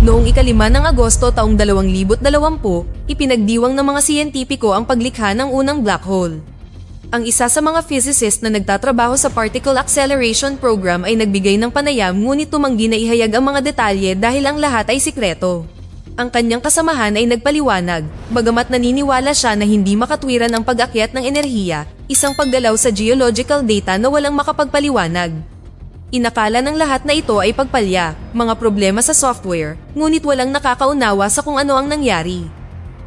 Noong 5 ng Agosto taong 2020, ipinagdiwang ng mga siyentipiko ang paglikha ng unang black hole. Ang isa sa mga physicist na nagtatrabaho sa Particle Acceleration Program ay nagbigay ng panayam ngunit tumanggi na ihayag ang mga detalye dahil ang lahat ay sikreto. Ang kanyang kasamahan ay nagpaliwanag, bagamat naniniwala siya na hindi makatwiran ang pag-akyat ng enerhiya, isang paggalaw sa geological data na walang makapagpaliwanag. Inakala ng lahat na ito ay pagpalya, mga problema sa software, ngunit walang nakakaunawa sa kung ano ang nangyari.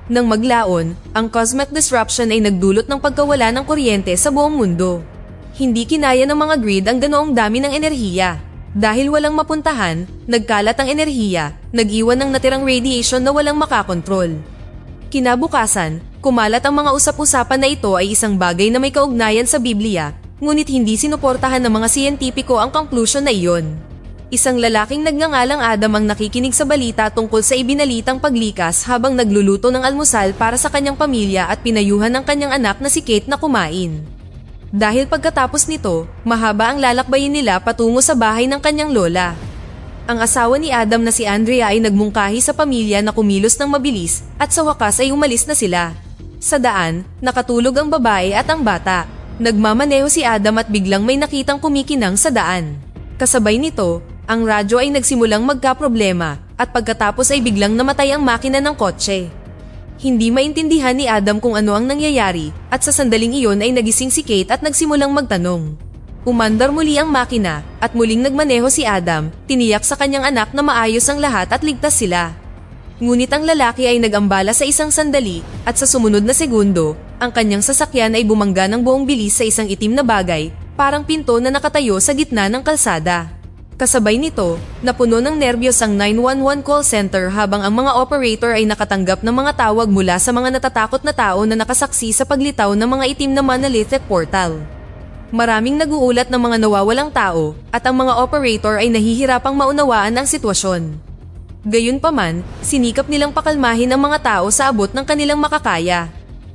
Nang maglaon, ang cosmic disruption ay nagdulot ng pagkawala ng kuryente sa buong mundo. Hindi kinaya ng mga grid ang ganoong dami ng enerhiya. Dahil walang mapuntahan, nagkalat ang enerhiya, nag-iwan ng natirang radiation na walang makakontrol. Kinabukasan, kumalat ang mga usap-usapan na ito ay isang bagay na may kaugnayan sa Biblia, ngunit hindi sinuportahan ng mga siyentipiko ang conclusion na iyon. Isang lalaking nagngangalang Adam ang nakikinig sa balita tungkol sa ibinalitang paglikas habang nagluluto ng almusal para sa kanyang pamilya at pinayuhan ng kanyang anak na si Kate na kumain. Dahil pagkatapos nito, mahaba ang lalakbayin nila patungo sa bahay ng kanyang lola. Ang asawa ni Adam na si Andrea ay nagmungkahi sa pamilya na kumilos ng mabilis at sa wakas ay umalis na sila. Sa daan, nakatulog ang babae at ang bata. Nagmamaneho si Adam at biglang may nakitang kumikinang sa daan. Kasabay nito, ang radyo ay nagsimulang magkaproblema at pagkatapos ay biglang namatay ang makina ng kotse. Hindi maintindihan ni Adam kung ano ang nangyayari at sa sandaling iyon ay nagising si Kate at nagsimulang magtanong. Umandar muli ang makina at muling nagmaneho si Adam, tiniyak sa kanyang anak na maayos ang lahat at ligtas sila. Ngunit ang lalaki ay nagambala sa isang sandali at sa sumunod na segundo, ang kanyang sasakyan ay bumangga ng buong bilis sa isang itim na bagay, parang pinto na nakatayo sa gitna ng kalsada. Kasabay nito, napuno ng nerbiyos ang 911 call center habang ang mga operator ay nakatanggap ng mga tawag mula sa mga natatakot na tao na nakasaksi sa paglitaw ng mga itim na monolithic portal. Maraming naguulat ng mga nawawalang tao at ang mga operator ay nahihirapang maunawaan ang sitwasyon. Gayunpaman, sinikap nilang pakalmahin ang mga tao sa abot ng kanilang makakaya.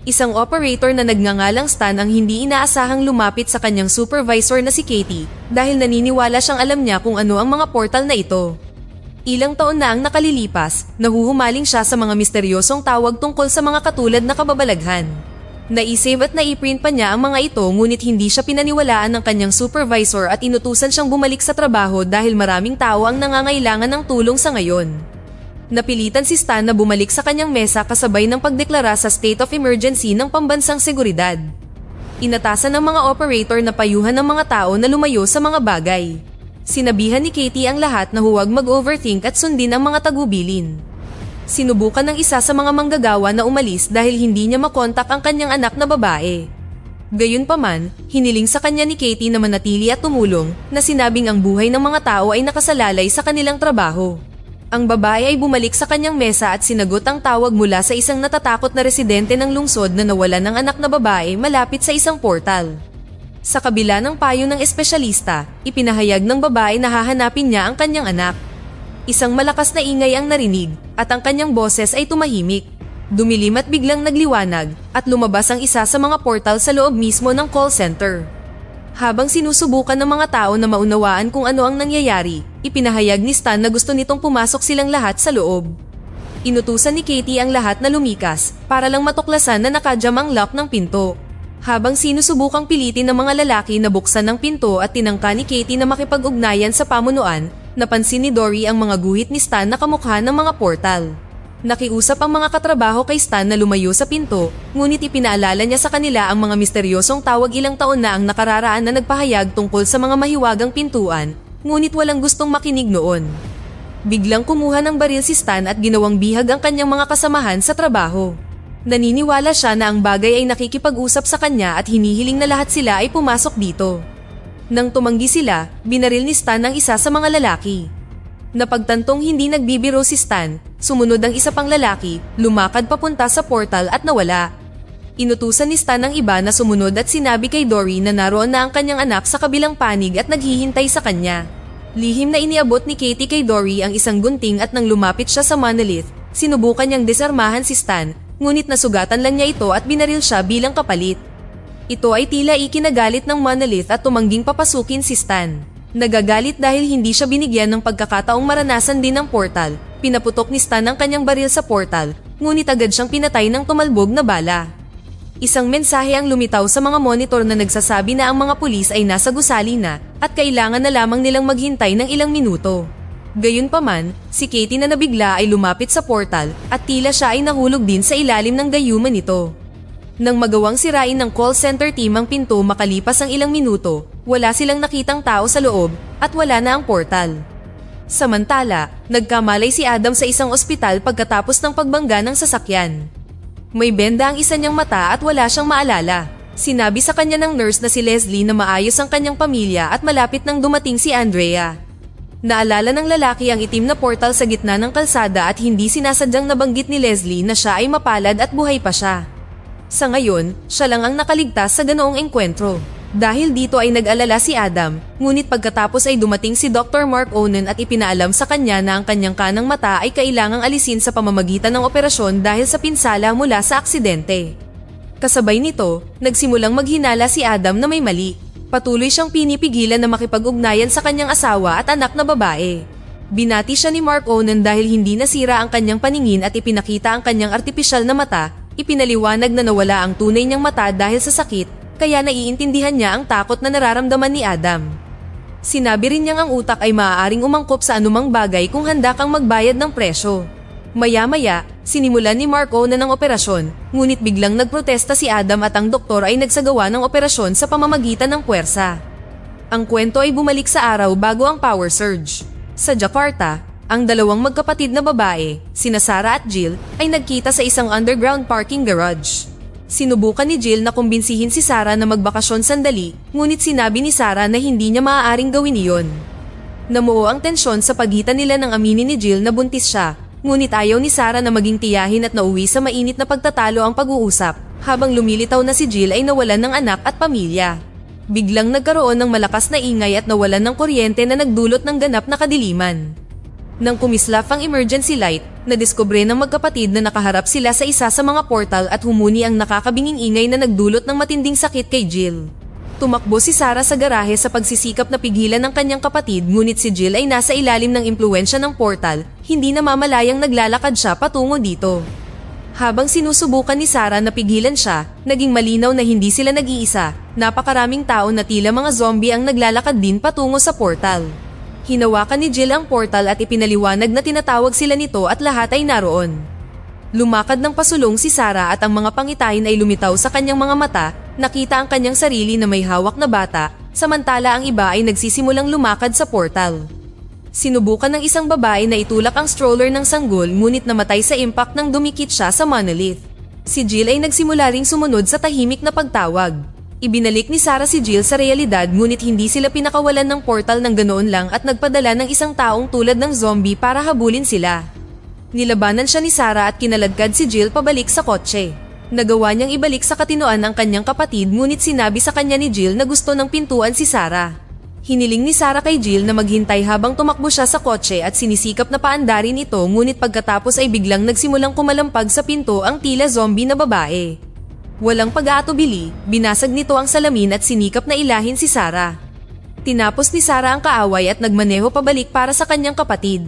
Isang operator na nagngangalang Stan ang hindi inaasahang lumapit sa kanyang supervisor na si Katie dahil naniniwala siyang alam niya kung ano ang mga portal na ito. Ilang taon na ang nakalilipas, nahuhumaling siya sa mga misteryosong tawag tungkol sa mga katulad na kababalaghan. Naisave at naiprint pa niya ang mga ito ngunit hindi siya pinaniwalaan ng kanyang supervisor at inutusan siyang bumalik sa trabaho dahil maraming tao ang nangangailangan ng tulong sa ngayon. Napilitan si Stan na bumalik sa kanyang mesa kasabay ng pagdeklara sa state of emergency ng pambansang seguridad. Inatasan ng mga operator na payuhan ng mga tao na lumayo sa mga bagay. Sinabihan ni Katie ang lahat na huwag mag-overthink at sundin ang mga tagubilin. Sinubukan ng isa sa mga manggagawa na umalis dahil hindi niya makontak ang kanyang anak na babae. Gayunpaman, hiniling sa kanya ni Katie na manatili at tumulong na sinabing ang buhay ng mga tao ay nakasalalay sa kanilang trabaho. Ang babae ay bumalik sa kanyang mesa at sinagot ang tawag mula sa isang natatakot na residente ng lungsod na nawalan ng anak na babae malapit sa isang portal. Sa kabila ng payo ng espesyalista, ipinahayag ng babae na hahanapin niya ang kanyang anak. Isang malakas na ingay ang narinig at ang kanyang boses ay tumahimik. Dumilim at biglang nagliwanag at lumabas ang isa sa mga portal sa loob mismo ng call center. Habang sinusubukan ng mga tao na maunawaan kung ano ang nangyayari, ipinahayag ni Stan na gusto nitong pumasok silang lahat sa loob. Inutusan ni Katie ang lahat na lumikas para lang matuklasan na nakajam ang lock ng pinto. Habang sinusubukang pilitin ng mga lalaki na buksan ng pinto at tinangka ni Katie na makipag-ugnayan sa pamunuan, napansin ni Dory ang mga guhit ni Stan na kamukha ng mga portal. Nakiusap ang mga katrabaho kay Stan na lumayo sa pinto, ngunit ipinaalala niya sa kanila ang mga misteryosong tawag ilang taon na ang nakararaan na nagpahayag tungkol sa mga mahiwagang pintuan, ngunit walang gustong makinig noon. Biglang kumuha ng baril si Stan at ginawang bihag ang kanyang mga kasamahan sa trabaho. Naniniwala siya na ang bagay ay nakikipag-usap sa kanya at hinihiling na lahat sila ay pumasok dito. Nang tumanggi sila, binaril ni Stan ang isa sa mga lalaki. Napagtantong hindi nagbibiro si Stan, sumunod ang isa pang lalaki, lumakad papunta sa portal at nawala. Inutusan ni Stan ang iba na sumunod at sinabi kay Dory na naroon na ang kanyang anak sa kabilang panig at naghihintay sa kanya. Lihim na iniabot ni Katie kay Dory ang isang gunting at nang lumapit siya sa monolith, sinubukan niyang desarmahan si Stan, ngunit nasugatan lang niya ito at binaril siya bilang kapalit. Ito ay tila ikinagalit ng monolith at tumangging papasukin si Stan. Nagagalit dahil hindi siya binigyan ng pagkakataong maranasan din ng portal, Pinaputok ni Stan ang kanyang baril sa portal, ngunit agad siyang pinatay ng tumalbog na bala. Isang mensahe ang lumitaw sa mga monitor na nagsasabi na ang mga pulis ay nasa gusali na at kailangan na lamang nilang maghintay ng ilang minuto. Gayunpaman, si Katie na nabigla ay lumapit sa portal at tila siya ay nahulog din sa ilalim ng gayuman nito. Nang magawang sirain ng call center team ang pinto makalipas ang ilang minuto, wala silang nakitang tao sa loob at wala na ang portal. Samantala, nagkamalay si Adam sa isang ospital pagkatapos ng pagbangga ng sasakyan. May benda ang isa niyang mata at wala siyang maalala. Sinabi sa kanya ng nurse na si Leslie na maayos ang kanyang pamilya at malapit nang dumating si Andrea. Naalala ng lalaki ang itim na portal sa gitna ng kalsada at hindi sinasadyang nabanggit ni Leslie na siya ay mapalad at buhay pa siya. Sa ngayon, siya lang ang nakaligtas sa ganoong engkwentro. Dahil dito ay nag-alala si Adam, ngunit pagkatapos ay dumating si Dr. Mark Onan at ipinaalam sa kanya na ang kanyang kanang mata ay kailangang alisin sa pamamagitan ng operasyon dahil sa pinsala mula sa aksidente. Kasabay nito, nagsimulang maghinala si Adam na may mali. Patuloy siyang pinipigilan na makipag-ugnayan sa kanyang asawa at anak na babae. Binati siya ni Mark Onan dahil hindi nasira ang kanyang paningin at ipinakita ang kanyang artipisyal na mata, ipinaliwanag na nawala ang tunay niyang mata dahil sa sakit, kaya naiintindihan niya ang takot na nararamdaman ni Adam. Sinabi rin niyang ang utak ay maaaring umangkop sa anumang bagay kung handa kang magbayad ng presyo. Maya-maya, sinimulan ni Mark Onan ang operasyon, ngunit biglang nagprotesta si Adam at ang doktor ay nagsagawa ng operasyon sa pamamagitan ng puwersa. Ang kwento ay bumalik sa araw bago ang power surge. Sa Jakarta, ang dalawang magkapatid na babae, sina Sarah at Jill, ay nagkita sa isang underground parking garage. Sinubukan ni Jill na kumbinsihin si Sarah na magbakasyon sandali, ngunit sinabi ni Sarah na hindi niya maaaring gawin iyon. Namuo ang tensyon sa pagitan nila nang aminin ni Jill na buntis siya, ngunit ayaw ni Sarah na maging tiyahin at nauwi sa mainit na pagtatalo ang pag-uusap, habang lumilitaw na si Jill ay nawalan ng anak at pamilya. Biglang nagkaroon ng malakas na ingay at nawalan ng kuryente na nagdulot ng ganap na kadiliman. Nang kumislap ang emergency light, nadiskubre ng magkapatid na nakaharap sila sa isa sa mga portal at humuni ang nakakabinging ingay na nagdulot ng matinding sakit kay Jill. Tumakbo si Sarah sa garahe sa pagsisikap na pigilan ng kanyang kapatid, ngunit si Jill ay nasa ilalim ng impluwensya ng portal, hindi namamalayang naglalakad siya patungo dito. Habang sinusubukan ni Sarah na pigilan siya, naging malinaw na hindi sila nag-iisa, napakaraming tao na tila mga zombie ang naglalakad din patungo sa portal. Hinawakan ni Jill ang portal at ipinaliwanag na tinatawag sila nito at lahat ay naroon. Lumakad ng pasulong si Sarah at ang mga pangitain ay lumitaw sa kanyang mga mata, nakita ang kanyang sarili na may hawak na bata, samantala ang iba ay nagsisimulang lumakad sa portal. Sinubukan ng isang babae na itulak ang stroller ng sanggol ngunit namatay sa impact nang dumikit siya sa monolith. Si Jill ay nagsimula ring sumunod sa tahimik na pagtawag. Ibinalik ni Sarah si Jill sa realidad ngunit hindi sila pinakawalan ng portal ng ganoon lang at nagpadala ng isang taong tulad ng zombie para habulin sila. Nilabanan siya ni Sarah at kinaladkad si Jill pabalik sa kotse. Nagawa niyang ibalik sa katinoan ang kanyang kapatid ngunit sinabi sa kanya ni Jill na gusto ng pintuan si Sarah. Hiniling ni Sarah kay Jill na maghintay habang tumakbo siya sa kotse at sinisikap na paandarin ito ngunit pagkatapos ay biglang nagsimulang kumalampag sa pinto ang tila zombie na babae. Walang pag-aatubili, binasag nito ang salamin at sinikap na ilahin si Sarah. Tinapos ni Sarah ang kaaway at nagmaneho pabalik para sa kanyang kapatid.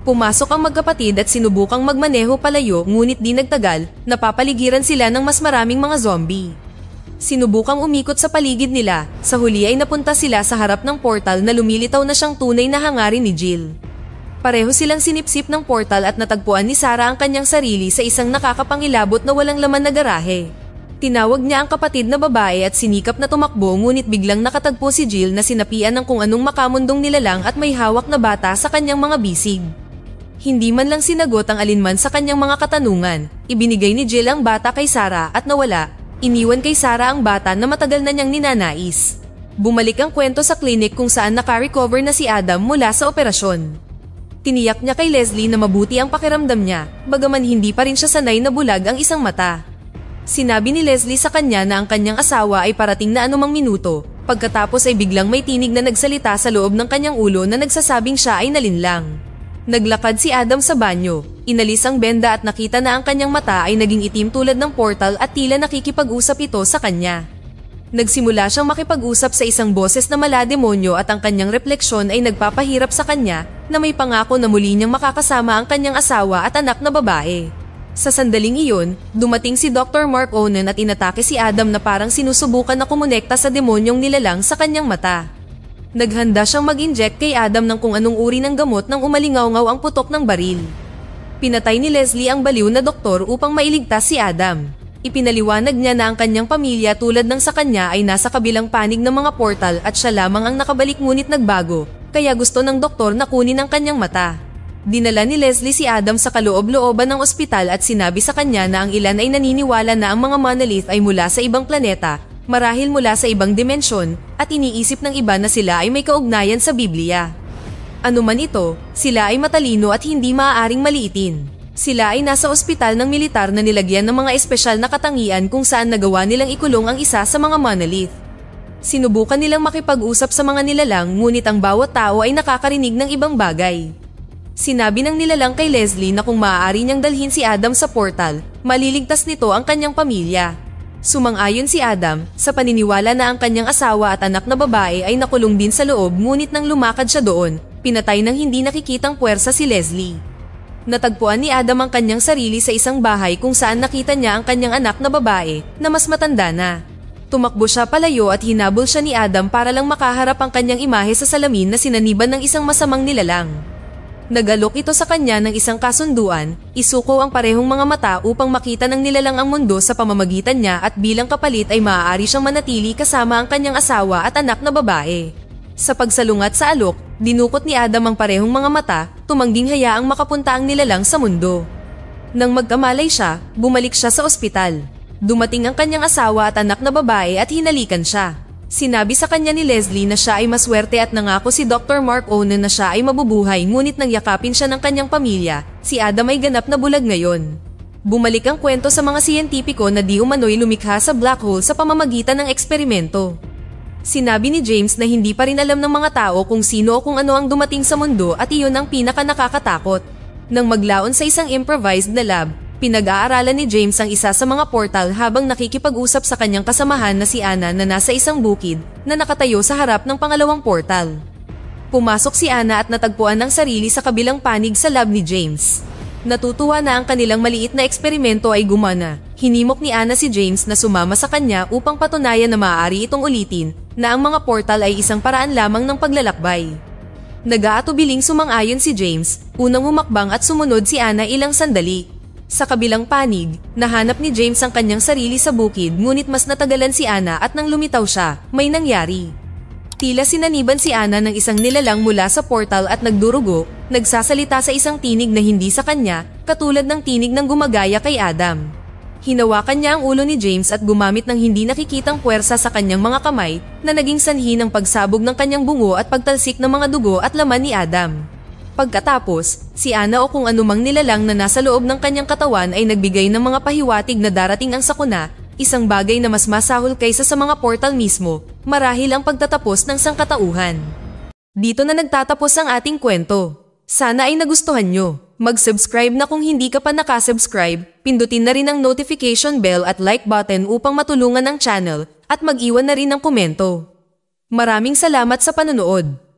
Pumasok ang magkapatid at sinubukang magmaneho palayo ngunit di nagtagal, napapaligiran sila ng mas maraming mga zombie. Sinubukang umikot sa paligid nila, sa huli ay napunta sila sa harap ng portal na lumilitaw na siyang tunay na hangarin ni Jill. Pareho silang sinipsip ng portal at natagpuan ni Sarah ang kanyang sarili sa isang nakakapangilabot na walang laman na garahe. Tinawag niya ang kapatid na babae at sinikap na tumakbo ngunit biglang nakatagpo si Jill na sinapian ng kung anong makamundong nilalang at may hawak na bata sa kanyang mga bisig. Hindi man lang sinagot ang alinman sa kanyang mga katanungan, ibinigay ni Jill ang bata kay Sarah at nawala, iniwan kay Sarah ang bata na matagal na niyang ninanais. Bumalik ang kwento sa klinik kung saan naka-recover na si Adam mula sa operasyon. Tiniyak niya kay Leslie na mabuti ang pakiramdam niya, bagaman hindi pa rin siya sanay na bulag ang isang mata. Sinabi ni Leslie sa kanya na ang kanyang asawa ay parating na anumang minuto, pagkatapos ay biglang may tinig na nagsalita sa loob ng kanyang ulo na nagsasabing siya ay nalinlang. Naglakad si Adam sa banyo, inalis ang benda at nakita na ang kanyang mata ay naging itim tulad ng portal at tila nakikipag-usap ito sa kanya. Nagsimula siyang makipag-usap sa isang boses na malademonyo at ang kanyang refleksyon ay nagpapahirap sa kanya na may pangako na muli niyang makakasama ang kanyang asawa at anak na babae. Sa sandaling iyon, dumating si Dr. Mark Onan at inatake si Adam na parang sinusubukan na kumonekta sa demonyong nilalang sa kanyang mata. Naghanda siyang mag-inject kay Adam ng kung anong uri ng gamot nang umalingaw-ngaw ang putok ng baril. Pinatay ni Leslie ang baliw na doktor upang mailigtas si Adam. Ipinaliwanag niya na ang kanyang pamilya tulad ng sa kanya ay nasa kabilang panig ng mga portal at siya lamang ang nakabalik ngunit nagbago, kaya gusto ng doktor na kunin ang kanyang mata. Dinala ni Leslie si Adam sa kaloob-looban ng ospital at sinabi sa kanya na ang ilan ay naniniwala na ang mga monolith ay mula sa ibang planeta, marahil mula sa ibang dimensyon, at iniisip ng iba na sila ay may kaugnayan sa Biblia. Ano man ito, sila ay matalino at hindi maaaring maliitin. Sila ay nasa ospital ng militar na nilagyan ng mga espesyal na katangian kung saan nagawa nilang ikulong ang isa sa mga monolith. Sinubukan nilang makipag-usap sa mga nilalang ngunit ang bawat tao ay nakakarinig ng ibang bagay. Sinabi ng nilalang kay Leslie na kung maaari niyang dalhin si Adam sa portal, maliligtas nito ang kanyang pamilya. Sumang-ayon si Adam sa paniniwala na ang kanyang asawa at anak na babae ay nakulong din sa loob ngunit nang lumakad siya doon, pinatay ng hindi nakikitang puwersa si Leslie. Natagpuan ni Adam ang kanyang sarili sa isang bahay kung saan nakita niya ang kanyang anak na babae na mas matanda na. Tumakbo siya palayo at hinabol siya ni Adam para lang makaharap ang kanyang imahe sa salamin na sinaniban ng isang masamang nilalang. Nagalok ito sa kanya ng isang kasunduan, isuko ang parehong mga mata upang makita ng nilalang ang mundo sa pamamagitan niya at bilang kapalit ay maaari siyang manatili kasama ang kanyang asawa at anak na babae. Sa pagsalungat sa alok, dinukot ni Adam ang parehong mga mata, tumangging hayaang makapunta ang nilalang sa mundo. Nang magkamalay siya, bumalik siya sa ospital. Dumating ang kanyang asawa at anak na babae at hinalikan siya. Sinabi sa kanya ni Leslie na siya ay maswerte at nangako si Dr. Mark Onan na siya ay mabubuhay ngunit nang yakapin siya ng kanyang pamilya, si Adam ay ganap na bulag ngayon. Bumalik ang kwento sa mga siyentipiko na di umano'y lumikha sa black hole sa pamamagitan ng eksperimento. Sinabi ni James na hindi pa rin alam ng mga tao kung sino o kung ano ang dumating sa mundo at iyon ang pinaka-nakakatakot. Nang maglaon sa isang improvised na lab, pinag-aaralan ni James ang isa sa mga portal habang nakikipag-usap sa kanyang kasamahan na si Anna na nasa isang bukid na nakatayo sa harap ng pangalawang portal. Pumasok si Anna at natagpuan ang sarili sa kabilang panig sa lab ni James. Natutuwa na ang kanilang maliit na eksperimento ay gumana. Hinimok ni Anna si James na sumama sa kanya upang patunayan na maaari itong ulitin na ang mga portal ay isang paraan lamang ng paglalakbay. Nag-aatubiling sumang-ayon si James, unang humakbang at sumunod si Anna ilang sandali. Sa kabilang panig, nahanap ni James ang kanyang sarili sa bukid ngunit mas natagalan si Anna at nang lumitaw siya, may nangyari. Tila sinaniban si Anna ng isang nilalang mula sa portal at nagdurugo, nagsasalita sa isang tinig na hindi sa kanya, katulad ng tinig ng gumagaya kay Adam. Hinawakan niya ang ulo ni James at gumamit ng hindi nakikitang puwersa sa kanyang mga kamay na naging sanhi ng pagsabog ng kanyang bungo at pagtalsik ng mga dugo at laman ni Adam. Pagkatapos, si Anna o kung anumang nilalang na nasa loob ng kanyang katawan ay nagbigay ng mga pahiwatig na darating ang sakuna, isang bagay na mas masahol kaysa sa mga portal mismo, marahil ang pagtatapos ng sangkatauhan. Dito na nagtatapos ang ating kwento. Sana ay nagustuhan nyo. Mag-subscribe na kung hindi ka pa nakasubscribe, pindutin na rin ang notification bell at like button upang matulungan ang channel at mag-iwan na rin ng komento. Maraming salamat sa panonood.